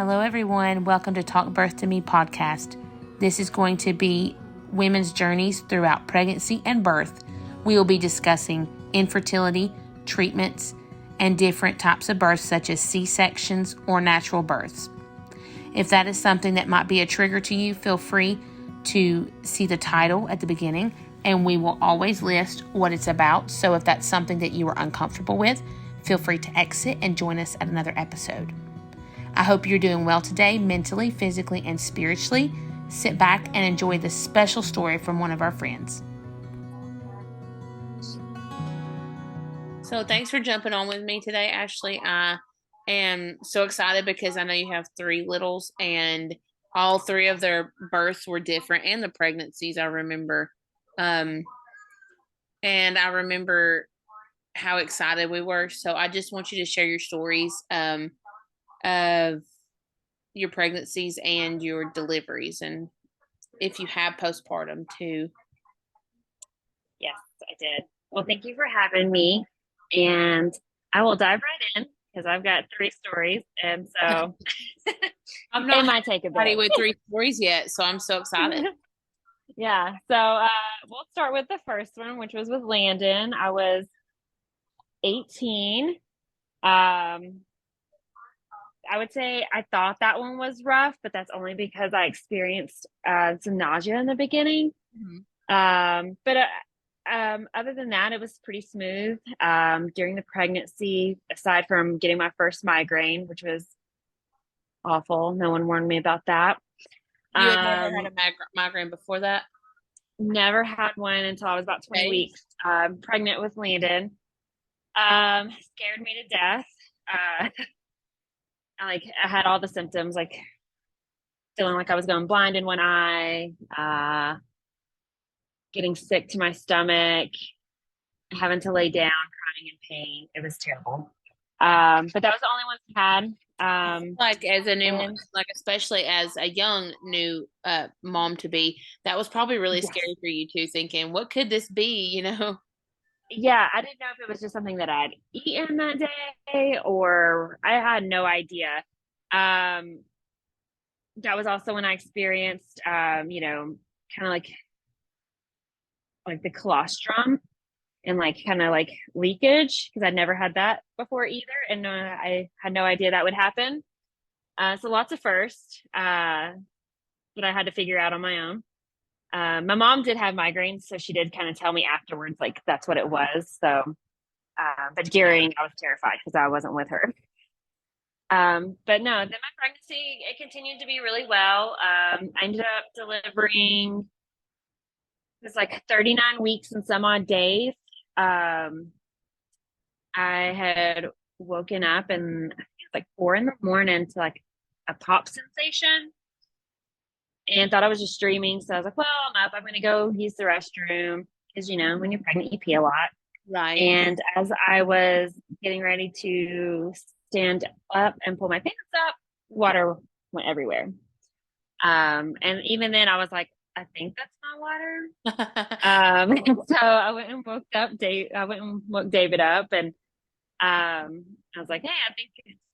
Hello, everyone. Welcome to Talk Birth to Me podcast. This is going to be women's journeys throughout pregnancy and birth. We will be discussing infertility, treatments, and different types of births such as C-sections or natural births. If that is something that might be a trigger to you, feel free to see the title at the beginning, and we will always list what it's about. So if that's something that you are uncomfortable with, feel free to exit and join us at another episode. I hope you're doing well today, mentally, physically, and spiritually. Sit back and enjoy this special story from one of our friends. So thanks for jumping on with me today, Ashley. I am so excited because I know you have 3 littles, and all 3 of their births were different, and the pregnancies I remember. And I remember how excited we were. So I just want you to share your stories of your pregnancies and your deliveries, and if you have postpartum too. Yes, I did. Well, thank you for having me, and I will dive right in because I've got 3 stories, and so I'm not it might take a bit with 3 stories yet, so I'm so excited. Yeah, so we'll start with the first one, which was with Landon. I was 18. I would say I thought that one was rough, but that's only because I experienced some nausea in the beginning. Mm-hmm. But other than that, it was pretty smooth during the pregnancy, aside from getting my first migraine, which was awful. No one warned me about that. You had never had a migraine before that? Never had one until I was about 20 weeks pregnant with Landon. Scared me to death. I had all the symptoms, like feeling like I was going blind in one eye, getting sick to my stomach, having to lay down, crying in pain. It was terrible. But that was the only one I had. Like as a new mom, like especially as a young new mom to be, that was probably really scary for you too, thinking, what could this be, you know? Yeah, I didn't know if it was just something that I'd eaten that day, or I had no idea. That was also when I experienced, kind of like the colostrum and kind of leakage, because I'd never had that before either, and I had no idea that would happen. So lots of firsts that I had to figure out on my own. My mom did have migraines, so she did kind of tell me afterwards, that's what it was. So, but during, I was terrified because I wasn't with her. But no, then my pregnancy, it continued to be really well. I ended up delivering, it was 39 weeks and some odd days. I had woken up and I think it was 4 a.m. to a pop sensation, and thought I was just dreaming. So I was like, well, I'm up. I'm going to go use the restroom because, when you're pregnant, you pee a lot. Right. And as I was getting ready to stand up and pull my pants up, water went everywhere. And even then I was like, I think that's my water. So I went and woke David up, and I was like, hey, I think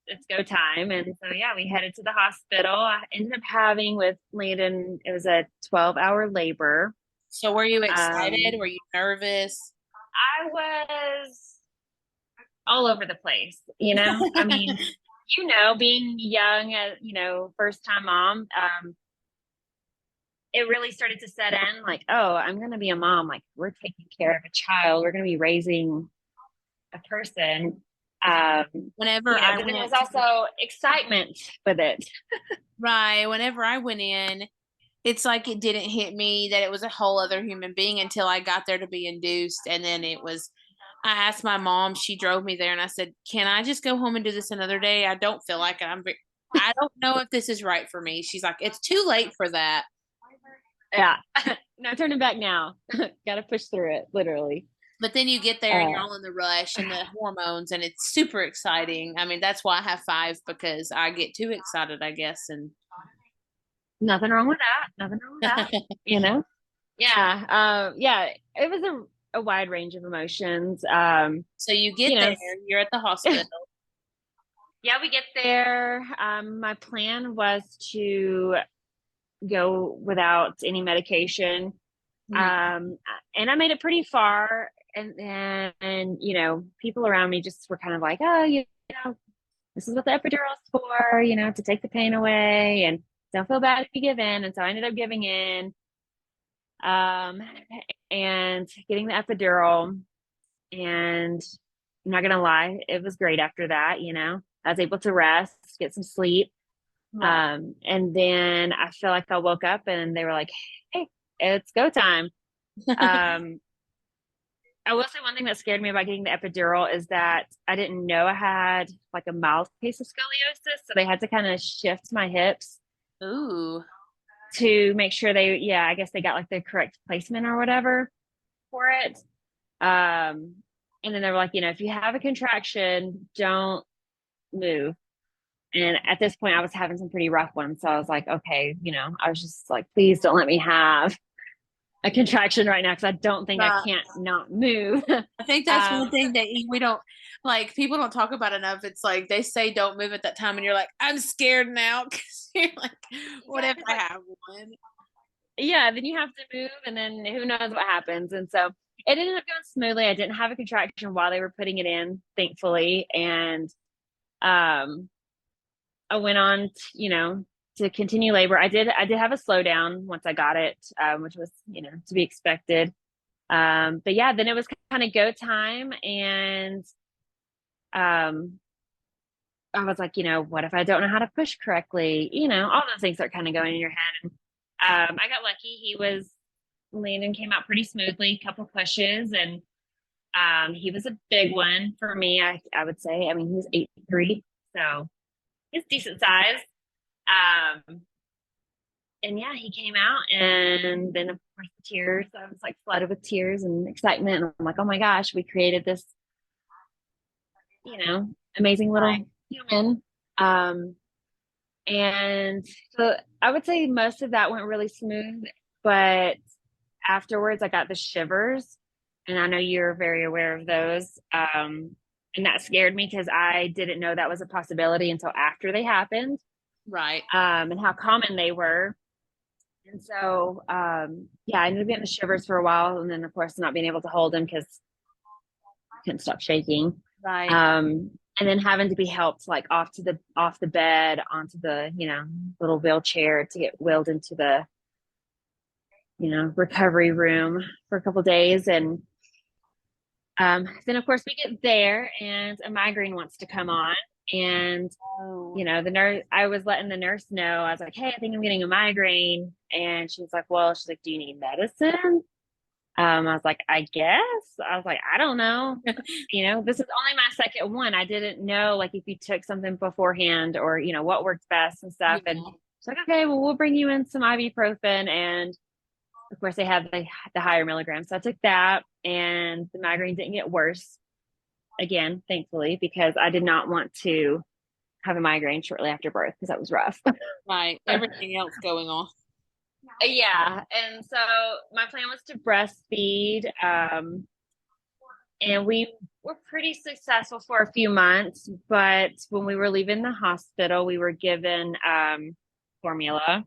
it's go time. And so, yeah, we headed to the hospital. I ended up having with Landon, it was a 12-hour labor. So were you excited? Were you nervous? I was all over the place, I mean, being young, first time mom, it really started to set in oh, I'm going to be a mom. We're taking care of a child. We're going to be raising a person. Whenever but then there's also excitement with it. Right. Whenever I went in, it's like it didn't hit me that it was a whole other human being until I got there to be induced. And then I asked my mom, she drove me there, and I said, can I just go home and do this another day? I don't feel like it. I don't know if this is right for me. She's like, it's too late for that. Yeah. No turning back now. Got to push through it, literally. But then you get there and you're all in the rush and the hormones, and it's super exciting. I mean, that's why I have 5, because I get too excited, I guess. And nothing wrong with that. Yeah. Yeah. It was a wide range of emotions. So you get there, you're at the hospital. Yeah, we get there. My plan was to go without any medication. Mhm. Um, and I made it pretty far. And you know, people around me just were kind of like, oh, you know, this is what the epidural's for, you know, to take the pain away and don't feel bad if you give in. And so I ended up giving in, um, and getting the epidural. And I'm not gonna lie, it was great after that, you know. I was able to rest, get some sleep. Right. And then I feel like I woke up and they were like, hey, it's go time. Um, I will say one thing that scared me about getting the epidural is that I didn't know I had like a mild case of scoliosis. So they had to kind of shift my hips Ooh. to make sure yeah, I guess they got like the correct placement or whatever for it. And then they were like, you know, if you have a contraction, don't move. And at this point, I was having some pretty rough ones. So I was like, okay, you know, I was just like, please don't let me have a contraction right now because I don't think I Right. can't not move. I think that's one thing that we don't like. People don't talk about enough. It's like they say don't move at that time, and you're like, I'm scared now because you're like, what Yeah, if 'cause, I like, have one? yeah, then you have to move, and then who knows what happens. And so it ended up going smoothly. I didn't have a contraction while they were putting it in, thankfully, and um, I went on, you know, to continue labor. I did have a slowdown once I got it, which was, you know, to be expected. But yeah, then it was kind of go time, and um, I was like, you know, what if I don't know how to push correctly? You know, all those things are kind of going in your head. And I got lucky. He was landing came out pretty smoothly, couple pushes, and he was a big one for me. I would say. I mean, he was 8'3", so he's decent size. Um, and yeah, he came out, and then of course the tears. I was like flooded with tears and excitement. And I'm like, oh my gosh, we created this, you know, amazing little human. Um, and so I would say most of that went really smooth, but afterwards I got the shivers, and I know you're very aware of those. And that scared me because I didn't know that was a possibility until after they happened, Right. and how common they were. And so, yeah, I ended up getting the shivers for a while, and then of course not being able to hold him because I couldn't stop shaking. Right. And then having to be helped like off the bed onto the, you know, little wheelchair to get wheeled into the, you know, recovery room for a couple days. And then of course we get there and a migraine wants to come on. And Oh. you know, the nurse, I was letting the nurse know, I was like, hey, I think I'm getting a migraine. And she's like, well, she's like, do you need medicine? I was like, I guess. I was like, I don't know. You know, this is only my second one. I didn't know like if you took something beforehand or, you know, what worked best and stuff. And Yeah. she's like, okay, well, we'll bring you in some ibuprofen. And of course they have the higher milligrams. So I took that, and the migraine didn't get worse again, thankfully, because I did not want to have a migraine shortly after birth because that was rough. Right. Everything else going on. Yeah. And so my plan was to breastfeed. And we were pretty successful for a few months. But when we were leaving the hospital, we were given formula,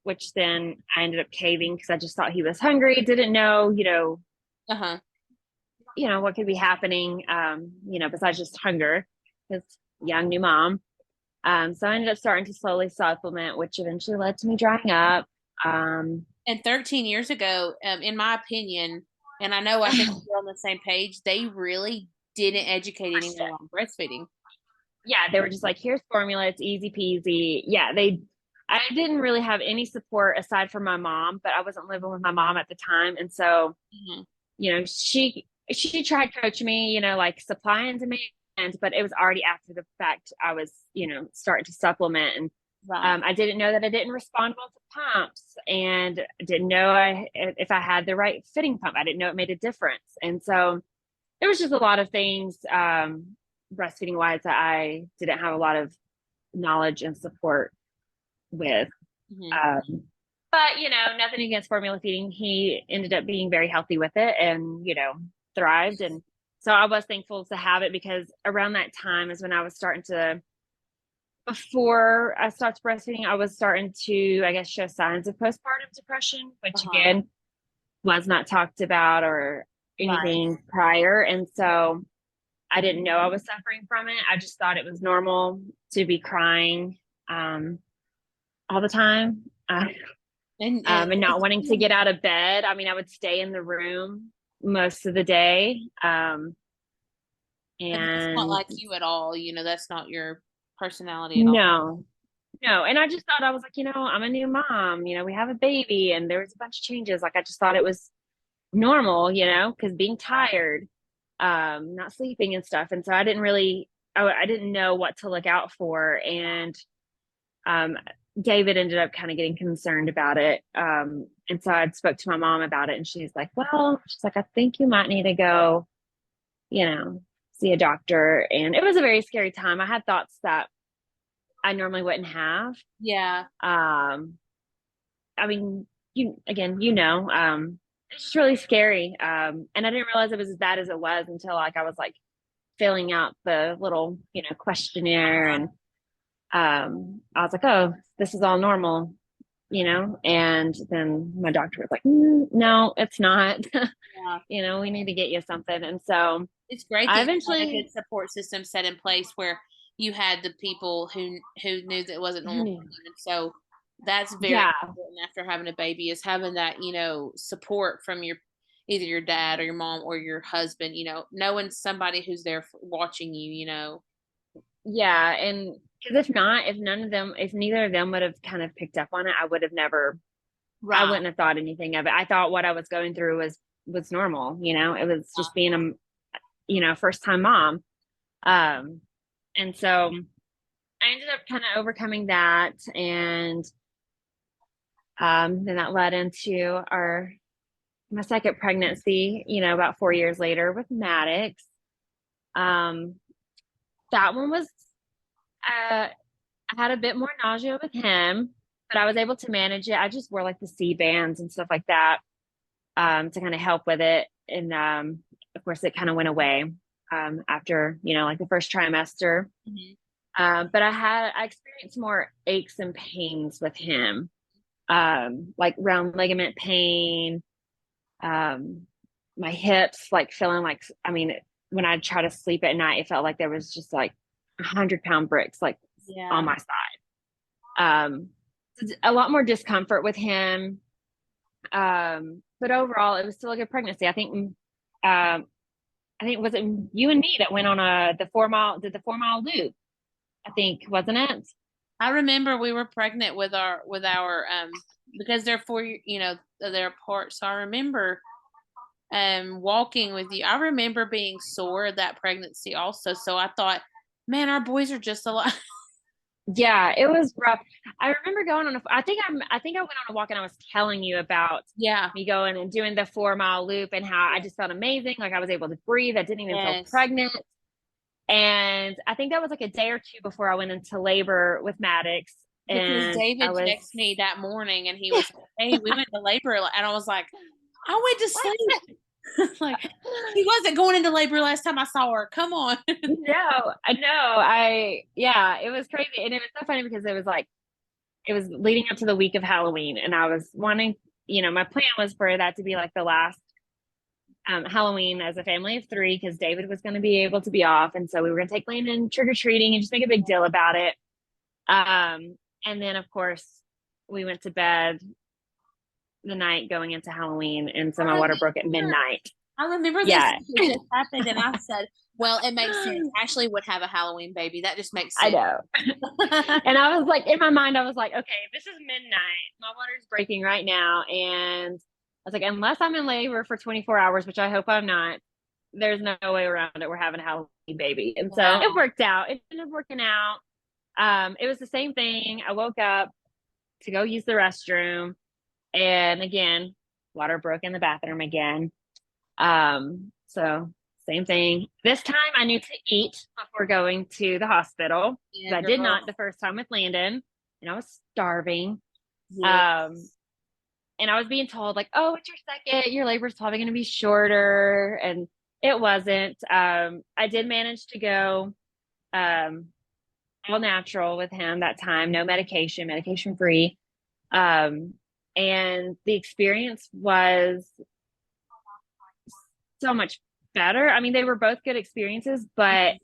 which then I ended up caving because I just thought he was hungry, didn't know, Uh-huh. what could be happening, besides just hunger, because young new mom. So I ended up starting to slowly supplement, which eventually led to me drying up. And 13 years ago, in my opinion, and I think we're on the same page, they really didn't educate anyone on breastfeeding. Yeah, they were just like, here's formula, it's easy peasy. Yeah, I didn't really have any support aside from my mom, but I wasn't living with my mom at the time. And so, Mhm. she tried coaching me, like supply and demand, but it was already after the fact I was, starting to supplement. And Right. I didn't know that I didn't respond well to pumps, and didn't know if I had the right fitting pump. I didn't know it made a difference. And so there was just a lot of things, breastfeeding wise, that I didn't have a lot of knowledge and support with. Mhm. But nothing against formula feeding. He ended up being very healthy with it, and thrived. And So I was thankful to have it, because around that time is when I was starting to, before I stopped breastfeeding, I was starting to, I guess, show signs of postpartum depression, which Uh-huh. again was not talked about or Right. anything prior. And so I didn't know I was suffering from it. I just thought it was normal to be crying um, all the time, and not It's, wanting to get out of bed. I mean, I would stay in the room most of the day. and that's not And like you at all. That's not your personality at all. no, no. And I just thought, I was like, I'm a new mom, we have a baby and there was a bunch of changes. Like, I just thought it was normal, because being tired, not sleeping and stuff. And so I didn't know what to look out for. And um, David ended up kind of getting concerned about it. And so I spoke to my mom about it, and she's like, I think you might need to go, you know, see a doctor. And it was a very scary time. I had thoughts that I normally wouldn't have. Yeah. I mean, it's just really scary. And I didn't realize it was as bad as it was until like I was like filling out the little, questionnaire, and I was like, oh, this is all normal, and then my doctor was like, no, it's not. Yeah. We need to get you something. And so It's great that I you had a eventually, good support system set in place where you had the people who knew that it wasn't normal for you. And so that's very yeah, important after having a baby, is having that, support from either your dad or your mom or your husband, knowing somebody who's there watching you. yeah. And because if neither of them would have kind of picked up on it, I Right. wouldn't have thought anything of it. I thought what I was going through was normal. It was just being first time mom. Um, and so I ended up kind of overcoming that, and then that led into my second pregnancy. About 4 years later with Maddox. Um, that one was I had a bit more nausea with him, but I was able to manage it. I just wore like the C bands and stuff like that, to kind of help with it. And of course, it kind of went away after like the first trimester. Mhm. But I experienced more aches and pains with him, like round ligament pain, um, my hips, like feeling like, I mean, when I try to sleep at night, it felt like there was just like 100-pound bricks like on Yeah. my side. A lot more discomfort with him. But overall, it was still a good pregnancy. I think was it you and me that went on did the 4 mile loop? I think, wasn't it? I remember we were pregnant with our because they're they're apart. So I remember walking with you. I remember being sore that pregnancy also. So I thought, man, our boys are just alike. Yeah, it was rough. I remember going on I think I went on a walk, and I was telling you about Yeah. me going and doing the 4 mile loop, and how I just felt amazing. Like, I was able to breathe. I didn't even feel Yes. pregnant. And I think that was like a day or two before I went into labor with Maddox. Because And I David was, texted me that morning and he was like, hey, we went to labor. And I was like, I went to sleep. Like, she wasn't going into labor last time I saw her. Come on. no, I know. Yeah, it was crazy. And it was so funny because it was leading up to the week of Halloween. And I was wanting, my plan was for that to be like the last Halloween as a family of three, because David was going to be able to be off. And so we were going to take Landon trick or treating and just make a big deal about it. And then, of course, we went to bed the night going into Halloween, and so I my water broke at remember. midnight. I remember this Yeah, just happened, and I said, well, it makes sense. Ashley would have a Halloween baby. That just makes I sense. know. And I was like, in my mind, I was like, okay, this is midnight. My water's breaking right now. And I was like, unless I'm in labor for 24 hours, which I hope I'm not, there's no way around it. We're having a Halloween baby. And so Wow. it worked out. It ended up working out. It was the same thing. I woke up to go use the restroom. And again, water broke in the bathroom again. So same thing. This time I knew to eat before going to the hospital, Yeah, because I did girl. not the first time with Landon, and I was starving. Yeah. Um, and I was being told like, oh, it's your second, your labor's probably going to be shorter. And It wasn't. I did manage to go um, all natural with him that time, no medication, medication free. Um, and the experience was so much better. I mean, they were both good experiences, but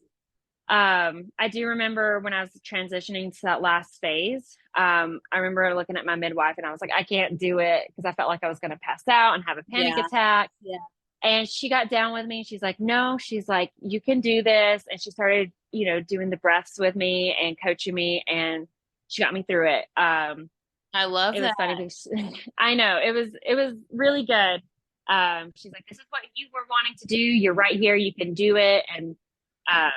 I do remember when I was transitioning to that last phase. I remember looking at my midwife and I was like, I can't do it because I felt like I was going to pass out and have a panic Yeah. attack. Yeah. And she got down with me. She's like, no, she's like, you can do this. And she started, doing the breaths with me and coaching me, and she got me through it. I love It was that. funny because I know it was really good. She's like, this is what you were wanting to do. You're right here. You can do it. And um,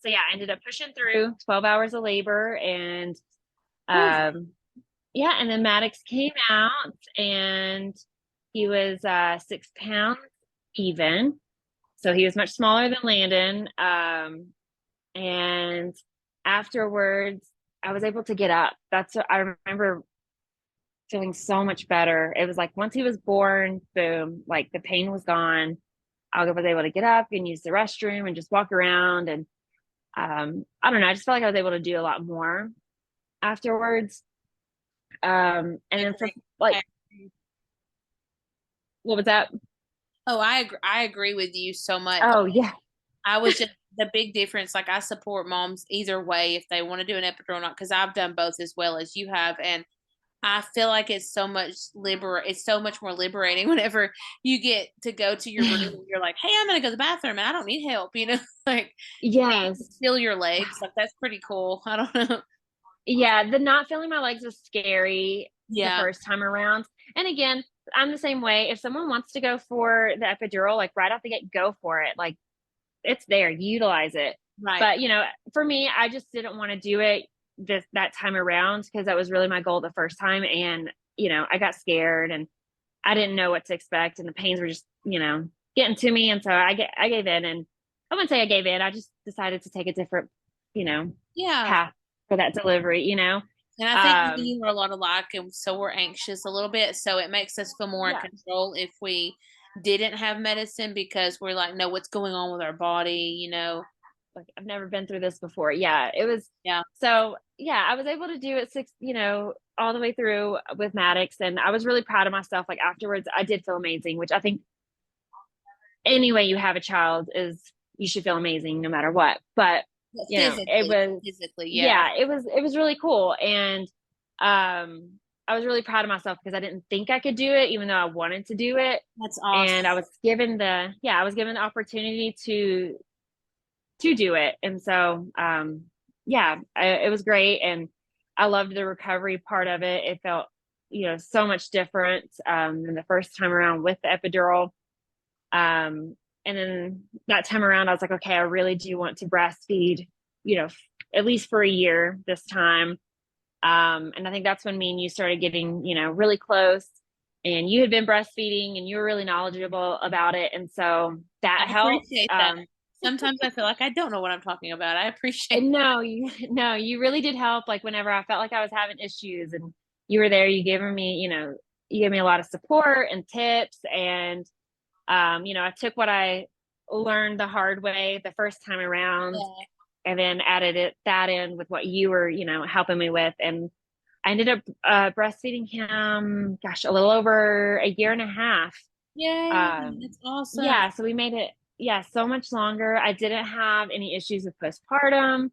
so yeah, I ended up pushing through 12 hours of labor, and Whew. um, yeah, and then Maddox came out, and he was 6 pounds even. So he was much smaller than Landon. And afterwards, I was able to get up. That's what I remember, feeling so much better. It was like once he was born, boom, like the pain was gone. I was able to get up and use the restroom and just walk around. And I don't know, I just felt like I was able to do a lot more afterwards. And I then for agree. like, what was that? Oh, I agree with you so much. Oh, yeah. I was just the big difference. Like I support moms either way if they want to do an epidural or not, because I've done both as well as you have, and I feel like it's so much more liberating whenever you get to go to your room and you're like, hey, I'm gonna go to the bathroom and I don't need help, like Yes. feel your legs. Like that's pretty cool. I don't know. Yeah, the not feeling my legs was scary the Yeah, first time around. And again, I'm the same way. If someone wants to go for the epidural, like right off the gate, go for it. Like it's there, utilize it. right. But for me, I just didn't want to do it that time around because that was really my goal the first time. And I got scared and I didn't know what to expect, and the pains were just getting to me. And so I gave in, and I wouldn't say I gave in. I just decided to take a different you know Yeah. path for that delivery. And I think me and Um, you are a lot alike, and so we're anxious a little bit. So it makes us feel more in yeah, control if we didn't have medicine because we're like, know what's going on with our body. like I've never been through this before. Yeah, it was. Yeah. So yeah, I was able to do it all the way through with Maddox, and I was really proud of myself. Like afterwards, I did feel amazing, which I think any way you have a child is you should feel amazing no matter what. But it was Physically, yeah. yeah, it was really cool, and I was really proud of myself because I didn't think I could do it, even though I wanted to do it. That's And awesome. I was given the opportunity to do it. And so, it was great. And I loved the recovery part of it. It felt, so much different than the first time around with the epidural. And then that time around, I was like, okay, I really do want to breastfeed, at least for a year this time. And I think that's when me and you started getting, really close, and you had been breastfeeding and you were really knowledgeable about it. And so I that helped. appreciate that. Sometimes I feel like I don't know what I'm talking about. I appreciate And no, you no, you really did help. Like whenever I felt like I was having issues, and you were there, you gave me a lot of support and tips. And I took what I learned the hard way the first time around, that. and then added that in with what you were, helping me with. And I ended up breastfeeding him, gosh, a little over a year and a half. Yay, Um, that's awesome. yeah, so we made it, yeah, so much longer. I didn't have any issues with postpartum.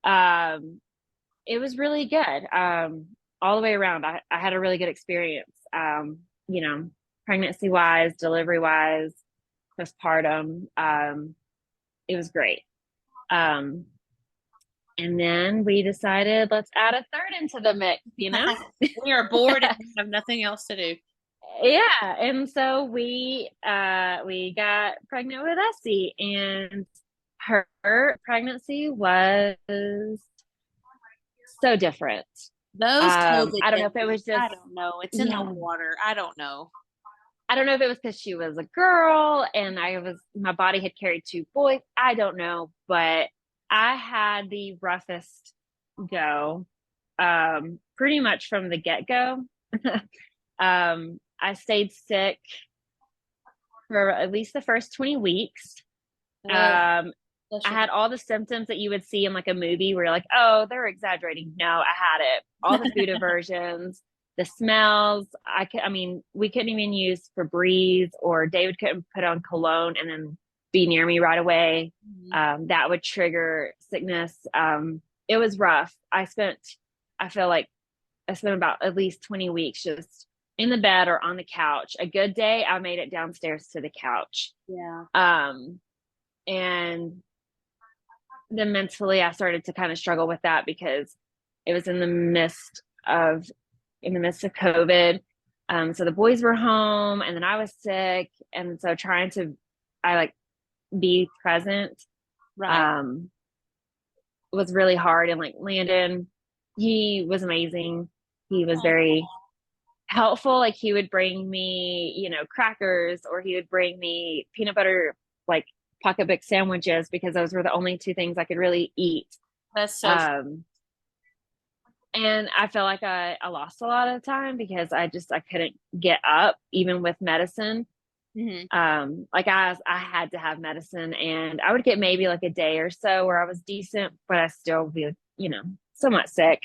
Um, it was really good. All the way around, I had a really good experience. You know, pregnancy wise, delivery wise, postpartum. It was great. Um, and then we decided let's add a third into the mix. We are bored and we have nothing else to do. Yeah, and so we got pregnant with Essie, and her pregnancy was so different. Those COVID I don't know if it babies, was just, I don't know. It's in the yeah, water. I don't know. I don't know if it was because she was a girl and my body had carried two boys. I don't know, but I had the roughest go, pretty much from the get go. I stayed sick for at least the first 20 weeks. Oh, I bless you. had all the symptoms that you would see in like a movie where you're like, oh, they're exaggerating. No, I had it. All the food aversions, the smells. I mean, we couldn't even use Febreze, or David couldn't put on cologne and then be near me right away. That would trigger sickness. It was rough. I feel like I spent about at least 20 weeks just in the bed or on the couch. A good day, I made it downstairs to the couch. Yeah. And then mentally I started to kind of struggle with that because it was in the midst of COVID. So the boys were home and then I was sick. And so I like be present, Right. was really hard. And like Landon, he was amazing. He was Oh, very helpful. Like he would bring me, crackers, or he would bring me peanut butter, like pocketbook sandwiches, because those were the only two things I could really eat. that's so. Um, and I felt like I lost a lot of time because I couldn't get up even with medicine. Like I had to have medicine, and I would get maybe like a day or so where I was decent, but I still be, somewhat sick.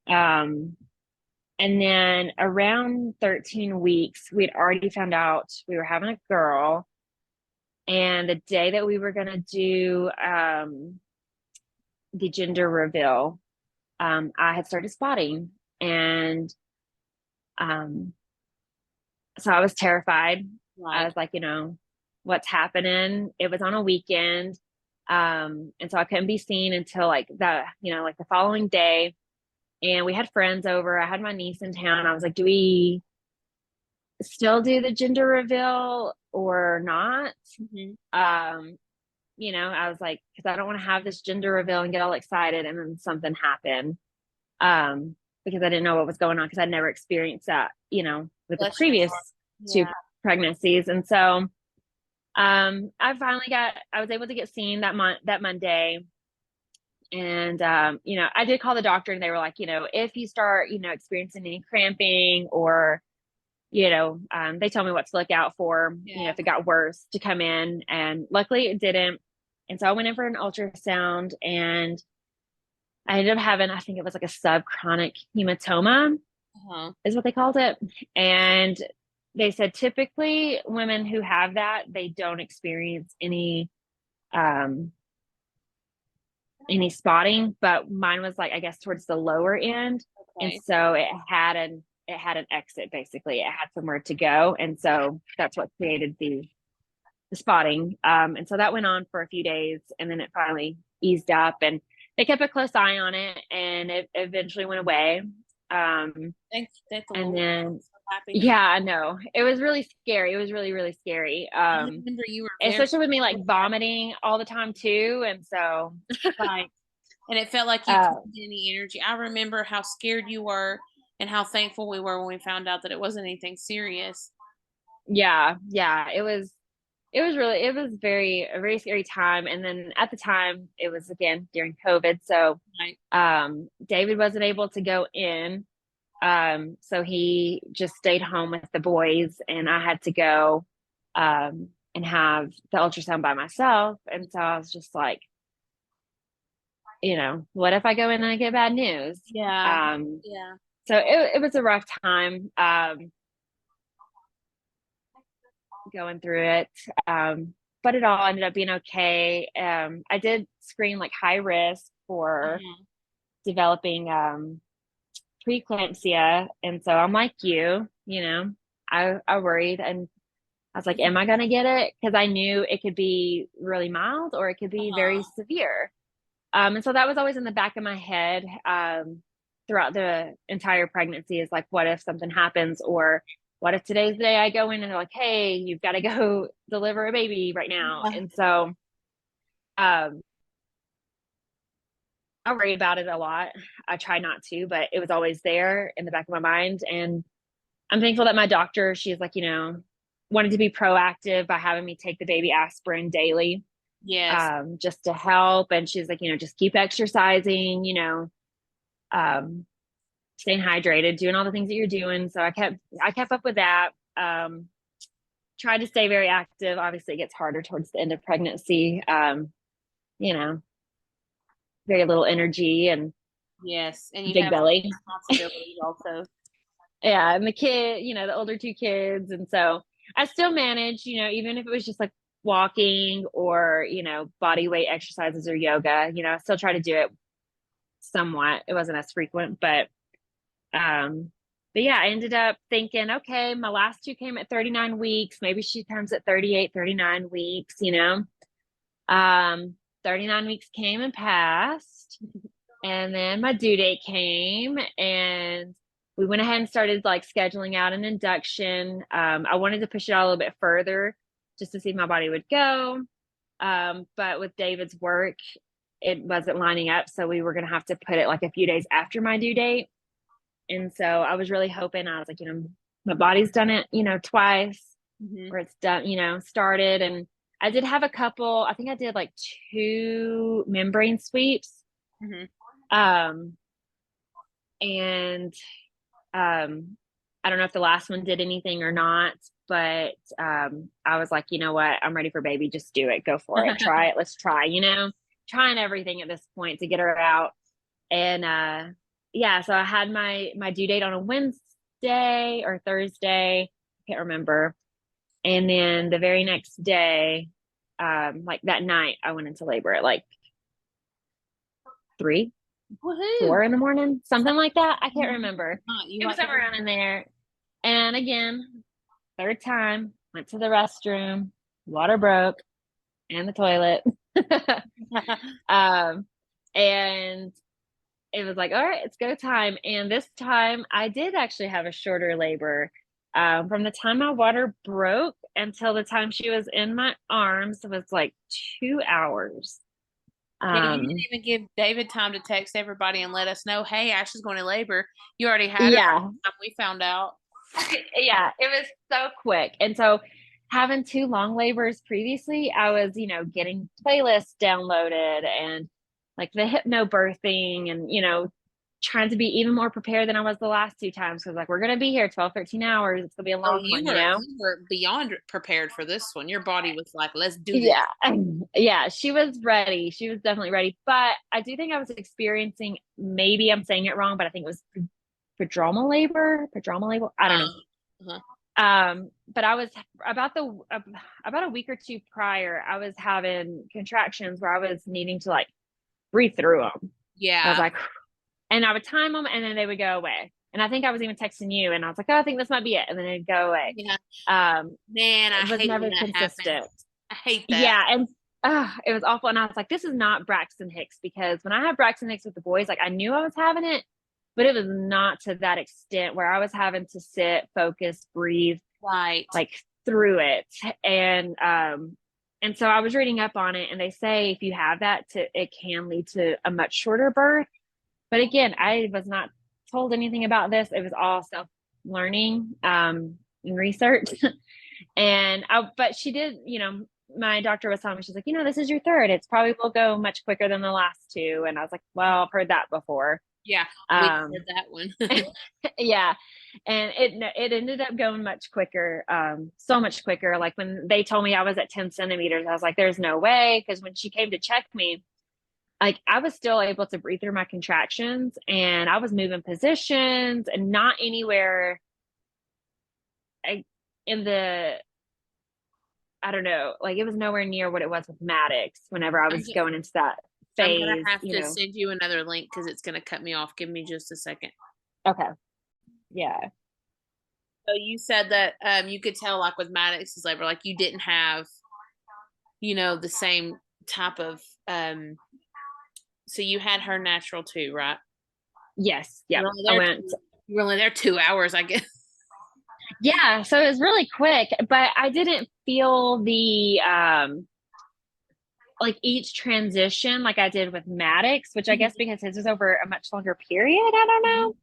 Um, and then around 13 weeks, we'd already found out we were having a girl. And the day that we were going to do the gender reveal, I had started spotting. And so I was terrified. I Right. was like, what's happening? It was on a weekend. And so I couldn't be seen until like the following day. And we had friends over. I had my niece in town. I was like, do we still do the gender reveal or not? I was like, because I don't want to have this gender reveal and get all excited and then something happened. Because I didn't know what was going on, because I'd never experienced that, with the Bless your previous heart. two Yeah. pregnancies. And so I was able to get seen that Monday. And I did call the doctor, and they were like, if you start, experiencing any cramping, or they told me what to look out for, Yeah. if it got worse, to come in. And luckily it didn't. And so I went in for an ultrasound, and I ended up having, I think it was like a subchronic hematoma is what they called it. And they said typically women who have that, they don't experience um, any spotting, but mine was like, I guess, towards the lower end. And Okay. so it had an exit. Basically, it had somewhere to go. And so that's what created the spotting. And so that went on for a few days, and then it finally eased up, and they kept a close eye on it, and it eventually went away. Thanks. Thank the And Lord. I'm then, so happy. yeah, I know, it was really scary. It was really, really scary. I remember you were very Especially with me like vomiting all the time too. And so, right. And it felt like you uh, couldn't get any energy. I remember how scared you were and how thankful we were when we found out that it wasn't anything serious. yeah, it was a very scary time. And then at the time it was again during COVID. So, Right. David wasn't able to go in. So he just stayed home with the boys, and I had to go, and have the ultrasound by myself. And so I was just like, what if I go in and I get bad news? Yeah. Yeah. So it was a rough time, going through it. But it all ended up being okay. I did screen like high risk for developing preeclampsia. And so I'm like I worried, and I was like, am I going to get it? Because I knew it could be really mild or it could be very severe. And so that was always in the back of my head, throughout the entire pregnancy, is like, what if something happens? Or what if today's the day I go in and they're like, hey, you've got to go deliver a baby right now? Yeah. And so um, I worry about it a lot. I try not to, but it was always there in the back of my mind. And I'm thankful that my doctor, she's like, wanted to be proactive by having me take the baby aspirin daily, Yes. just to help. And she's like, just keep exercising, um, staying hydrated, doing all the things that you're doing. So I kept up with that. tried to stay very active. Obviously, it gets harder towards the end of pregnancy. You know, very little energy and Yes, and you big have all belly. the responsibilities also. Yeah, and the kid, the older two kids. And so I still manage, even if it was just like walking or, body weight exercises or yoga, I still try to do it somewhat. It wasn't as frequent, but yeah, I ended up thinking, okay, my last two came at 39 weeks. Maybe she comes at 38, 39 weeks, 39 weeks came and passed. And then my due date came and we went ahead and started like scheduling out an induction. I wanted to push it out a little bit further just to see if my body would go. But with David's work, it wasn't lining up. So we were going to have to put it like a few days after my due date. And so I was really hoping, I was like, my body's done it, twice where it's done, started. And I did have a couple, I think I did like 2 membrane sweeps. And I don't know if the last one did anything or not, but I was like, you know what, I'm ready for baby. Just do it. Go for it. Try it. Let's try, trying everything at this point to get her out. And yeah, so I had my due date on a Wednesday or Thursday. I can't remember. And then the very next day, like that night, I went into labor at like 3, Woohoo. 4 in the morning, something like that. I can't remember. You It was like somewhere around in there. And again, third time, went to the restroom, water broke, and the toilet. And it was like, all right, it's go time. And this time I did actually have a shorter labor. From the time my water broke until the time she was in my arms, it was like 2 hours. Yeah, you didn't even give David time to text everybody and let us know, hey, Ash is going to labor. You already had her by the time we found out. Yeah, it was so quick. And so having 2 long labors previously, I was, getting playlists downloaded and like the hypnobirthing and, trying to be even more prepared than I was the last 2 times. Cause like, we're going to be here 12, 13 hours. It's gonna be a long one, You were beyond prepared for this one. Your body was like, let's do this. Yeah. Yeah. She was ready. She was definitely ready. But I do think I was experiencing, maybe I'm saying it wrong, but I think it was prodromal labor. I don't know. But I was about a week or 2 prior, I was having contractions where I was needing to like breathe through them. Yeah. I was like, and I would time them and then they would go away. And I think I was even texting you and I was like, oh, I think this might be it. And then it'd go away. Yeah. Man, I was never consistent. Happens. I hate that. Yeah. And it was awful. And I was like, this is not Braxton Hicks, because when I had Braxton Hicks with the boys, like I knew I was having it, but it was not to that extent where I was having to sit, focus, breathe, right, like through it. And so I was reading up on it, and they say if you have that, it can lead to a much shorter birth. But again, I was not told anything about this. It was all self-learning and research. But she did, my doctor was telling me, she's like, this is your third. It's probably will go much quicker than the last 2. And I was like, well, I've heard that before. Yeah, we heard that one. Yeah. And it ended up going much quicker, so much quicker. Like when they told me I was at 10 centimeters, I was like, there's no way. Because when she came to check me, like I was still able to breathe through my contractions and I was moving positions and not anywhere I don't know, like it was nowhere near what it was with Maddox whenever I was going into that phase. I'm gonna have to send you another link because it's gonna cut me off. Give me just a second. Okay. Yeah. So you said that you could tell like with Maddox's labor, like you didn't have, the same type of so you had her natural too, right? Yes. Yeah. You were only there 2 hours, I guess. Yeah, so it was really quick, but I didn't feel the like each transition like I did with Maddox, which I guess because his was over a much longer period. I don't know.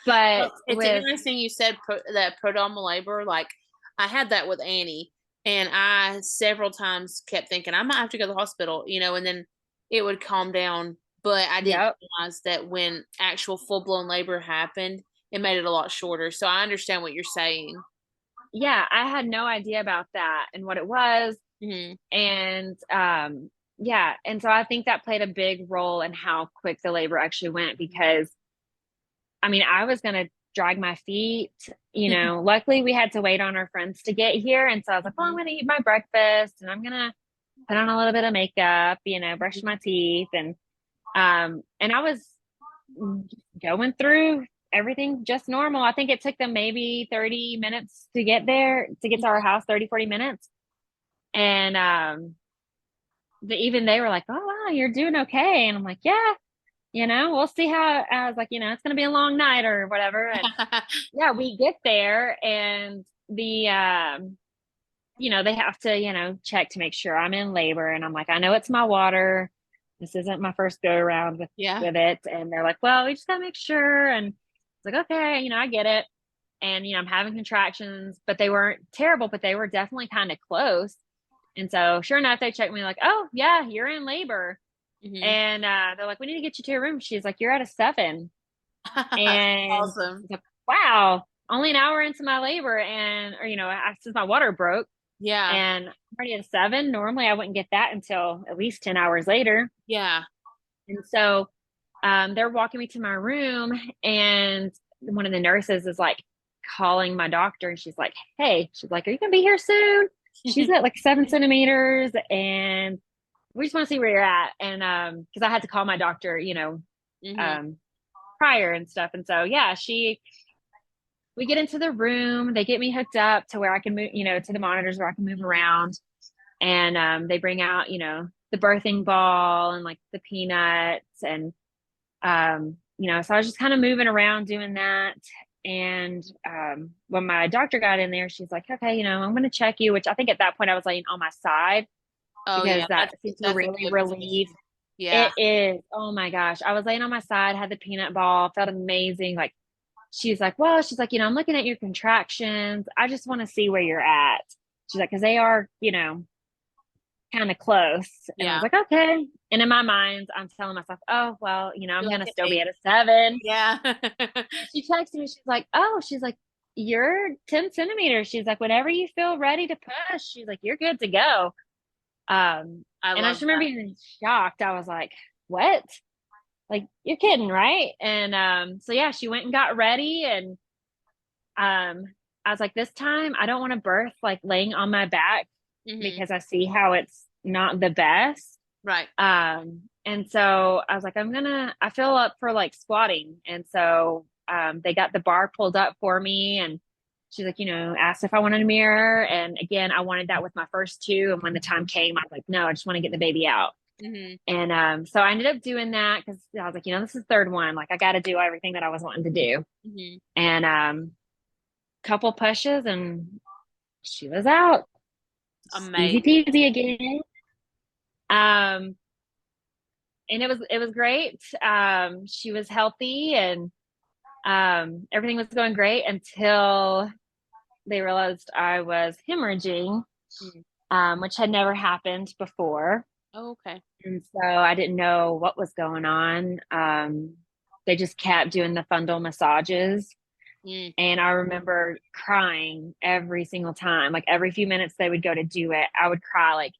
But it's interesting you said that prodromal labor. Like I had that with Annie, and I several times kept thinking I might have to go to the hospital, and then it would calm down. But I didn't realize that when actual full blown labor happened, it made it a lot shorter. So I understand what you're saying. yeah, I had no idea about that and what it was. Hmm. And yeah, and so I think that played a big role in how quick the labor actually went, because I mean, I was gonna drag my feet, luckily we had to wait on our friends to get here. And so I was like, well, I'm gonna eat my breakfast and I'm gonna put on a little bit of makeup, brush my teeth, and I was going through everything just normal. I think it took them maybe 30 minutes to get there, to get to our house, 30-40 minutes. And even they were like, oh wow, you're doing okay. And I'm like, yeah, we'll see how. I was like, it's gonna be a long night or whatever. And yeah, we get there, and they have to, check to make sure I'm in labor. And I'm like, I know it's my water. This isn't my first go around with Yeah. it. And they're like, well, we just gotta make sure. And it's like, okay, I get it. And I'm having contractions, but they weren't terrible, but they were definitely kind of close. And so sure enough, they checked me like, oh yeah, you're in labor. Hmm. And they're like, we need to get you to a room. She's like, you're at a 7. And Awesome. like, wow, only an hour into my labor, and since my water broke, Yeah. and I'm already at a 7. Normally I wouldn't get that until at least 10 hours later. Yeah. And so they're walking me to my room, and one of the nurses is like calling my doctor, and she's like, hey, she's like, are you gonna be here soon? She's at like 7 centimeters, and we just want to see where you're at. And because I had to call my doctor, Hmm. prior and stuff. And so yeah, we get into the room, they get me hooked up to where I can move, to the monitors where I can move around. And they bring out, the birthing ball and like the peanuts. And so I was just kind of moving around doing that. And when my doctor got in there, she's like, okay, I'm going to check you, which I think at that point I was laying on my side, Oh because yeah. that seems to That's a really good relieve. position. Yeah. It is. Oh my gosh. I was laying on my side, had the peanut ball, felt amazing. Like, she's like, well, she's like, I'm looking at your contractions. I just want to see where you're at. She's like, because they are, kind of close. And I was Yeah. like, okay. And in my mind, I'm telling myself, oh, well, I'm You're going like to an still be 8. at a 7. Yeah. She texted me. She's like, oh, she's like, you're 10 centimeters. She's like, whenever you feel ready to push, she's like, you're good to go. I And I love just remember that. being shocked. I was like, what? Like, you're kidding, right? And so yeah, she went and got ready. And I was like, this time I don't want to birth like laying on my back, Hmm. because I see how it's not the best. Right. And so I was like, I feel up for like squatting. And so they got the bar pulled up for me, and she's like, asked if I wanted a mirror. And again, I wanted that with my first 2. And when the time came, I was like, no, I just want to get the baby out. Hmm. And so I ended up doing that, because I was like, this is the 3rd one. Like, I got to do everything that I was wanting to do. Hmm. And couple pushes, and she was out. Just easy Amazing. peasy again. Um, and it was great. She was healthy, and everything was going great until they realized I was hemorrhaging, Mm. which had never happened before. Oh, okay. And so I didn't know what was going on. They just kept doing the fundal massages. Mm. And I remember crying every single time. Like, every few minutes they would go to do it, I would cry. Like,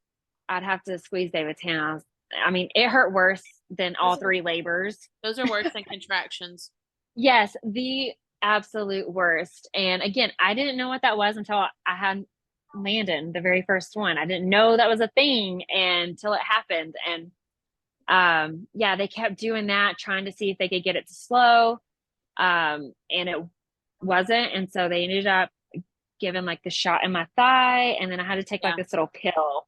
I'd have to squeeze David's hand. I mean, it hurt worse than all Those are, 3 labors. those are worse than contractions. Yes, the absolute worst. And again, I didn't know what that was until I had Landon, the very first one. I didn't know that was a thing until it happened. And yeah, they kept doing that, trying to see if they could get it to slow. And it wasn't. And so they ended up giving like the shot in my thigh. And then I had to take like Yeah. this little pill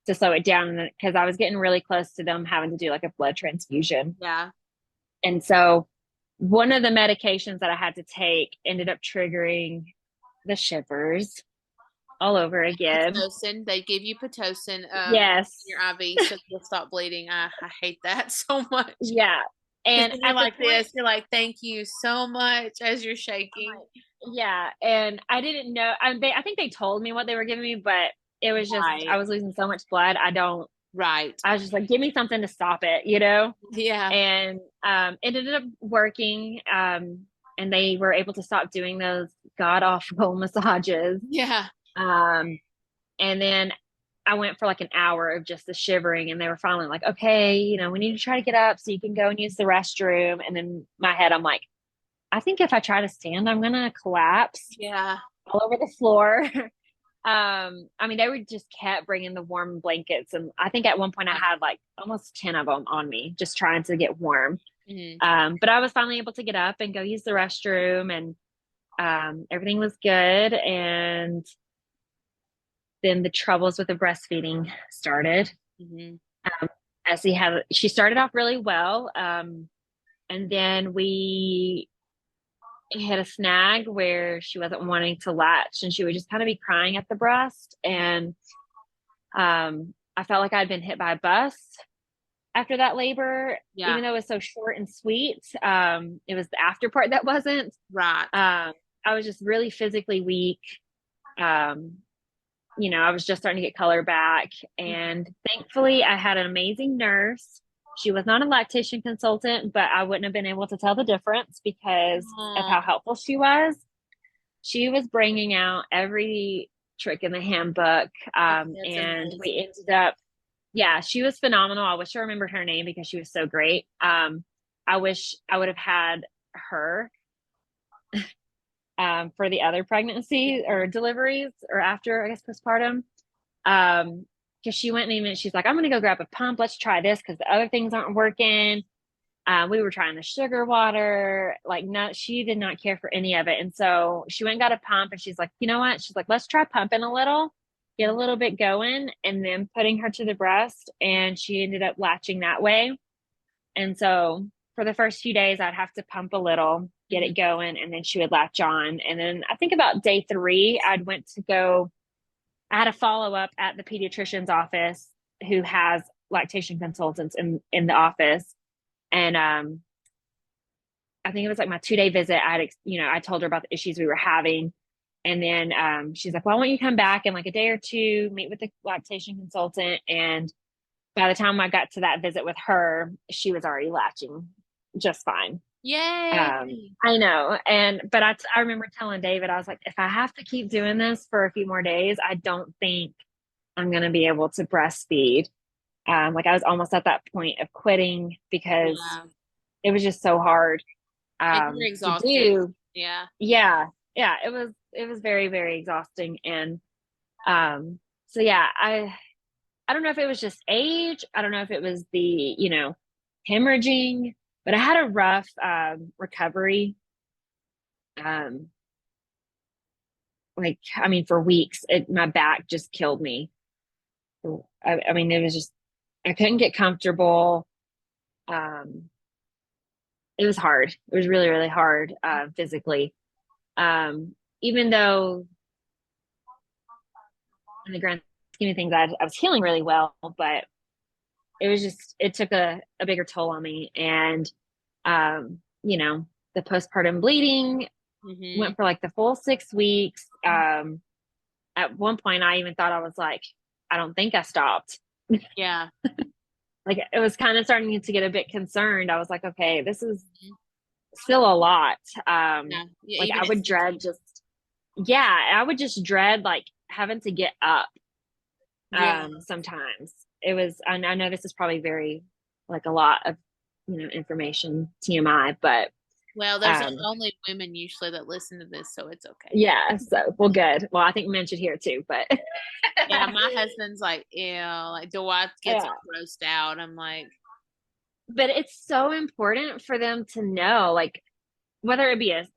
to slow it down, because I was getting really close to them having to do like a blood transfusion. Yeah. And so one of the medications that I had to take ended up triggering the shivers all over again. Pitocin. They give you Pitocin in Yes. your IV so you'll stop bleeding. I hate that so much. Yeah. Because And then you're at the like point, this. You're like, thank you so much as you're shaking. yeah. And I didn't know. I think they told me what they were giving me, but it was just, Right. I was losing so much blood. Right. I was just like, give me something to stop it, Yeah. And it ended up working. And they were able to stop doing those god awful massages. Yeah. And then I went for like an hour of just the shivering, and they were finally like, okay, you know, we need to try to get up so you can go and use the restroom. And in my head, I'm like, I think if I try to stand, I'm gonna collapse Yeah. all over the floor. I mean, they would just kept bringing the warm blankets, and I think at one point I had like almost 10 of them on me, just trying to get warm. But I was finally able to get up and go use the restroom, and everything was good. And then the troubles with the breastfeeding started. As she started off really well. And then we hit a snag where she wasn't wanting to latch, and she would just kind of be crying at the breast. And I felt like I'd been hit by a bus after that labor, even though it was so short and sweet. It was the after part that wasn't. Right. I was just really physically weak. You know, I was just starting to get color back. And thankfully, I had an amazing nurse. She was not a lactation consultant, but I wouldn't have been able to tell the difference because of how helpful she was. She was bringing out every trick in the handbook. And amazing. We ended up, she was phenomenal. I wish I remembered her name because she was so great. I wish I would have had her for the other pregnancy or deliveries or after, I guess, postpartum. Because she went and she's like, I'm going to go grab a pump. Let's try this because the other things aren't working. We were trying the sugar water. Like, no, she did not care for any of it. And so she went and got a pump, and she's like, you know what? She's like, let's try pumping a little, get a little bit going, and then putting her to the breast. And she ended up latching that way. And so for the first few days, I'd have to pump a little, get it going, and then she would latch on. And then I think about day 3, I had a follow-up at the pediatrician's office who has lactation consultants in the office. And I think it was like my 2-day visit. I told her about the issues we were having. And then she's like, well, why don't you come back in like a day or 2, meet with the lactation consultant. And by the time I got to that visit with her, she was already latching just fine. Yay. I know. But I remember telling David, I was like, if I have to keep doing this for a few more days, I don't think I'm going to be able to breastfeed. Like I was almost at that point of quitting because it was just so hard you're exhausted. to do. Yeah. It was very, very exhausting. And so I don't know if it was just age. I don't know if it was the, hemorrhaging, but I had a rough recovery. For weeks, my back just killed me. It was just, I couldn't get comfortable. It was hard. It was really, really hard physically. Even though in the grand scheme of things, I was healing really well, but it took a bigger toll on me. And, the postpartum bleeding went for like the full 6 weeks. At one point I even thought I was like, I don't think I stopped. Yeah. Like it was kind of starting to get a bit concerned. I was like, okay, this is still a lot. I would dread I would just dread like having to get up. Sometimes it was, I know this is probably very like a lot of, information, TMI, but well, there's only women usually that listen to this, so it's okay. Yeah. So, well, good. Well, I think men should hear it too, but yeah, my husband's like, ew, like the wife gets grossed out. I'm like, but it's so important for them to know, like, whether it be a,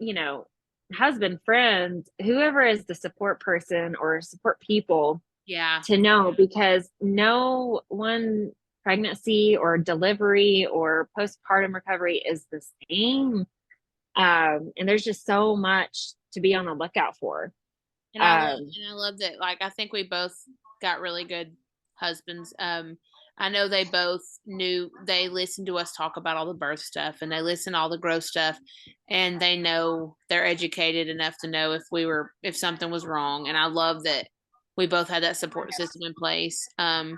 husband, friend, whoever is the support person or support people, to know, because no one pregnancy or delivery or postpartum recovery is the same. And there's just so much to be on the lookout for. And I love that. Like, I think we both got really good husbands. I know they both knew, they listened to us talk about all the birth stuff, and they listen to all the growth stuff, and they know, they're educated enough to know if something was wrong. And I love that we both had that support system in place. I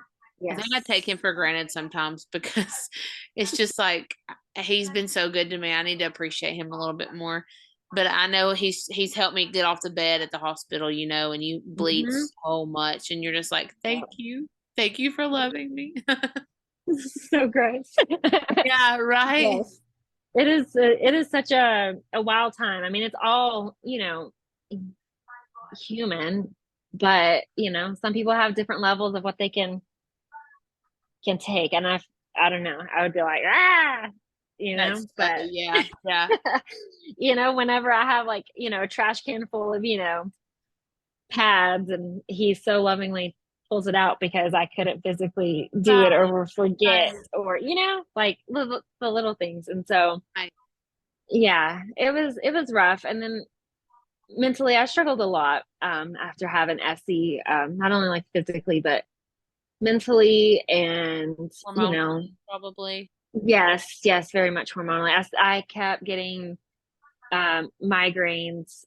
think I take him for granted sometimes because it's just like, he's been so good to me. I need to appreciate him a little bit more. but I know he's helped me get off the bed at the hospital, you know, and you bleed Mhm. so much, and you're just like, Yep. thank you for loving me. So gross. Yeah, right. Yes. It is such a wild time. I mean, it's all, human, but some people have different levels of what they can take. And I don't know, I would be like, That's but yeah, yeah. whenever I have like, a trash can full of, pads, and he so lovingly pulls it out because I couldn't physically do it Right, or forget, right, or like the little things. And so right. yeah, it was rough. And then mentally I struggled a lot after having SE, not only like physically but mentally. And Hormonally, probably. yes, very much hormonally. I kept getting migraines.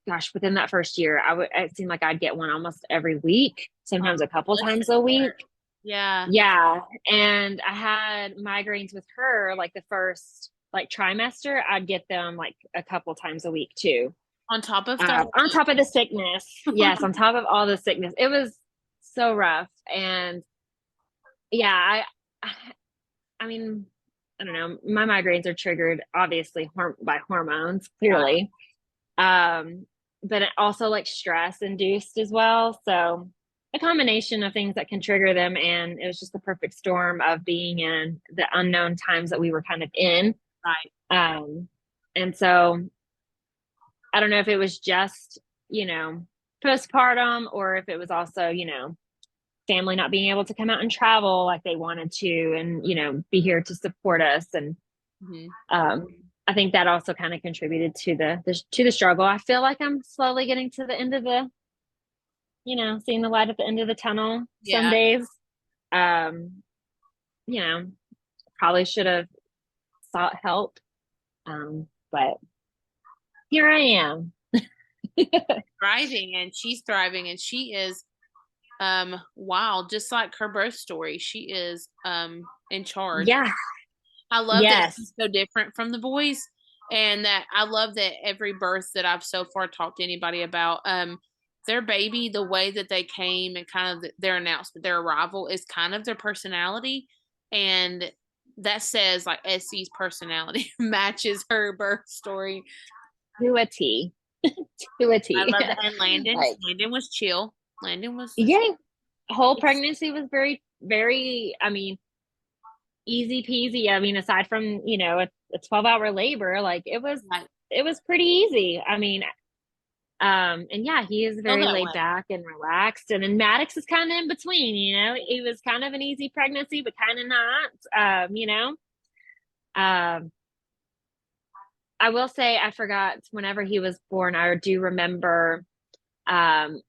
Gosh, within that first year, it seemed like I'd get one almost every week, sometimes a couple Bless times your a week. heart. Yeah. Yeah. And I had migraines with her like the first like trimester. I'd get them like a couple times a week too. On top of stuff. On top of the sickness. Yes, on top of all the sickness. It was so rough. And yeah, I mean, I don't know. My migraines are triggered obviously by hormones, clearly. Um, but it also like stress induced as well. So a combination of things that can trigger them. And it was just the perfect storm of being in the unknown times that we were kind of in. Right. And so I don't know if it was just, postpartum, or if it was also, family not being able to come out and travel like they wanted to, and, be here to support us. And Mhm. I think that also kind of contributed to the struggle. I feel like I'm slowly getting to the end of seeing the light at the end of the tunnel some Yeah. days. Um, you know, Probably should have sought help. But here I am. Thriving, and she's thriving, and she is wild, just like her birth story. She is in charge. Yeah. I love that Yes. she's so different from the boys, and that I love that every birth that I've so far talked to anybody about, their baby, the way that they came and kind of their announcement, their arrival is kind of their personality, and that says like Essie's personality matches her birth story. To a T. To a T. I love that. And Like, Landon was chill. Landon was yeah. Whole it's pregnancy was very, very, I mean, easy peasy. I mean, aside from, a 12-hour labor, like like it was pretty easy. I mean, and yeah, he is feel very that laid way. back and relaxed. And then Maddox is kind of in between, he was kind of an easy pregnancy, but kind of not, um, I will say I forgot whenever he was born, I do remember, um,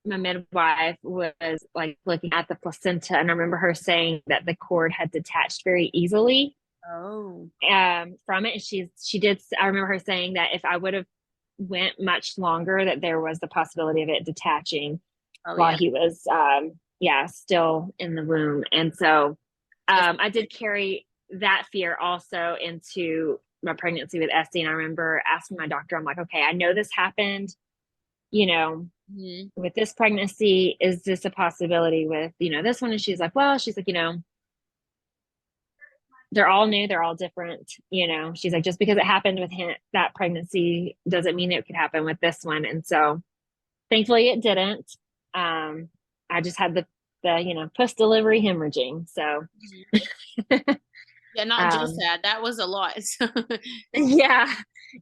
my midwife was like looking at the placenta, and I remember her saying that the cord had detached very easily Oh. from it. And she did, I remember her saying that if I would have went much longer, that there was the possibility of it detaching Oh while yeah. he was still in the womb. And so I did carry that fear also into my pregnancy with Esty. And I remember asking my doctor, I'm like, okay, I know this happened, Mm-hmm. with this pregnancy. Is this a possibility with, this one? And she's like, they're all new, they're all different. She's like, just because it happened with him, that pregnancy, doesn't mean it could happen with this one. And so thankfully it didn't. I just had the post delivery hemorrhaging. So Yeah, not just um, that. That was a lot. yeah,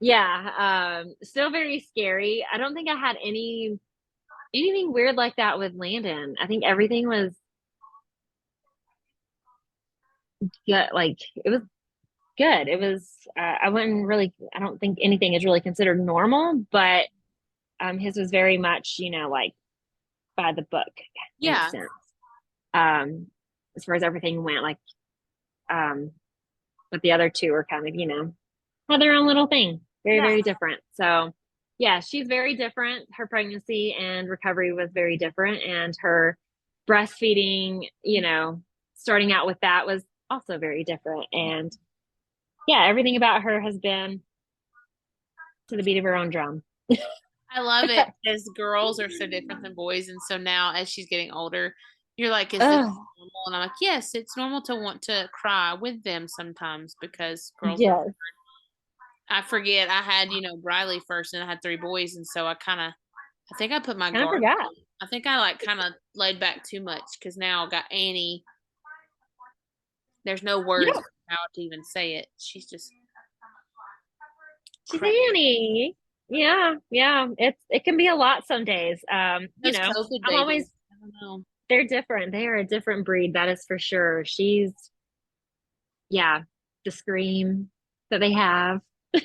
yeah. Still very scary. I don't think I had anything weird like that with Landon. I think everything was good. Like, it was good. It was, I don't think anything is really considered normal, but his was very much, like by the book in a Yeah. sense. Um, as far as everything went, like, um, but the other two are kind of, had their own little thing. Very, Yeah. very different. So yeah, she's very different. Her pregnancy and recovery was very different. And her breastfeeding, starting out with that was also very different. And yeah, everything about her has been to the beat of her own drum. I love it as girls are so different than boys. And so now as she's getting older, you're like, is this Oh, normal? And I'm like, yes, it's normal to want to cry with them sometimes because girls are, yes. I forget I had, Briley first and I had 3 boys. And so I think I put my Kind of guard forgot. down. I think I like kind of laid back too much because now I got Annie. There's no words Yeah. how to even say it. She's just She's crazy. Annie. Yeah, yeah. It can be a lot some days. Those COVID I'm babies. always I don't know. they're different. They are a different breed, that is for sure. She's yeah, the scream that they have. The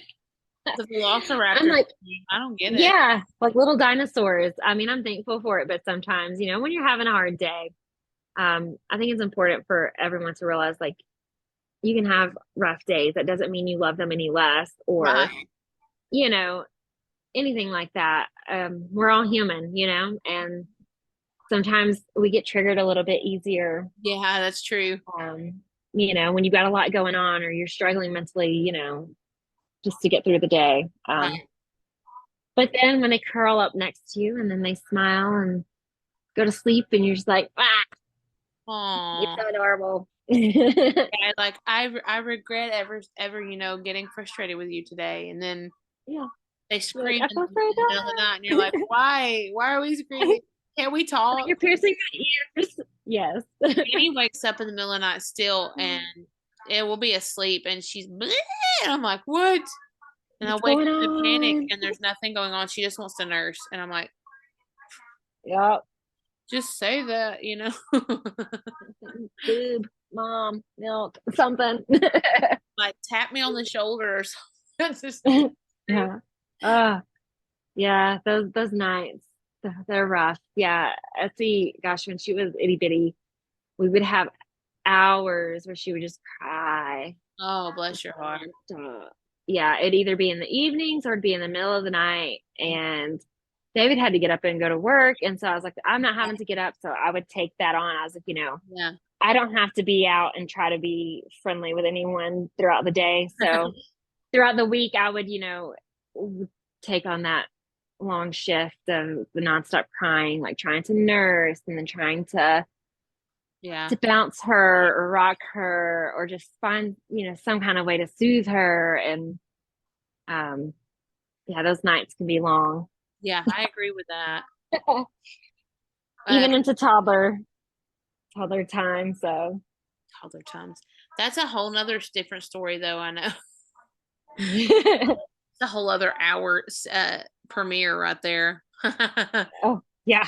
I'm Velociraptor. like, I don't get it. yeah, like little dinosaurs. I mean, I'm thankful for it, but sometimes, when you're having a hard day, I think it's important for everyone to realize like you can have rough days. That doesn't mean you love them any less or, Right. you know, anything like that. We're all human, and sometimes we get triggered a little bit easier. Yeah, that's true. When you've got a lot going on or you're struggling mentally, just to get through the day. Right. But then when they curl up next to you and then they smile and go to sleep and you're just like, you're Aw. so adorable. Yeah, like I regret ever, getting frustrated with you today. And then Yeah. they You're like, scream I in feel the so middle of the night and you're like, why? Why are we screaming? Can't we talk? You're piercing my ears. Yes. Annie wakes up in the middle of the night still and it will be asleep and she's bleh, and I'm like, what? And I What's wake going up in panic on? and there's nothing going on. She just wants to nurse. And I'm like, Yep. just say that. Boob, mom, milk, something. Like tap me on the shoulder or something. Yeah. Uh, yeah, those nights, they're rough. Yeah. Etsy, gosh, when she was itty bitty, we would have hours where she would just cry. Oh, bless your heart. Yeah, it'd either be in the evenings or it'd be in the middle of the night. And David had to get up and go to work. And so I was like, I'm not having to get up. So I would take that on. I was like, Yeah. I don't have to be out and try to be friendly with anyone throughout the day. So throughout the week, I would, take on that long shift of the nonstop crying, like trying to nurse and then trying to Yeah. bounce her or rock her or just find, some kind of way to soothe her. And um, yeah, those nights can be long. Yeah, I agree with that. Even into toddler time. So Toddler times. That's a whole nother different story though, I know. It's a whole other hour premiere right there. oh yeah.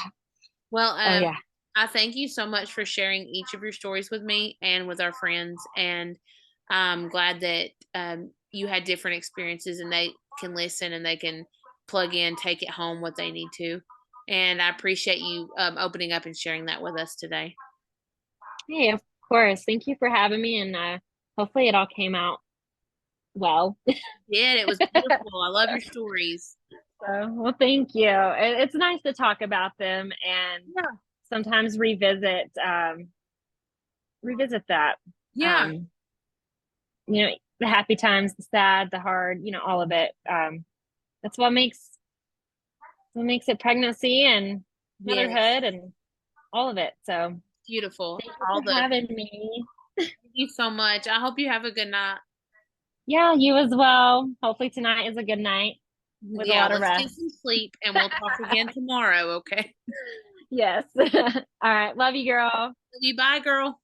Well, Oh yeah. I thank you so much for sharing each of your stories with me and with our friends. And I'm glad that you had different experiences and they can listen and they can plug in, take it home what they need to. And I appreciate you opening up and sharing that with us today. Hey, of course. Thank you for having me, and hopefully it all came out well. Yeah, it was beautiful. I love your stories. Well, thank you. It's nice to talk about them and Yeah. sometimes revisit that. Yeah. Um, the happy times, the sad, the hard, all of it. That's what makes it pregnancy and Yes. motherhood and all of it. So Beautiful. thank you for having me. Thank you so much. I hope you have a good night. Yeah, you as well. Hopefully tonight is a good night with a Yeah, lot of let's get rest. some sleep and we'll talk again tomorrow, okay? Yes. All right. Love you, girl. Love you. Bye, girl.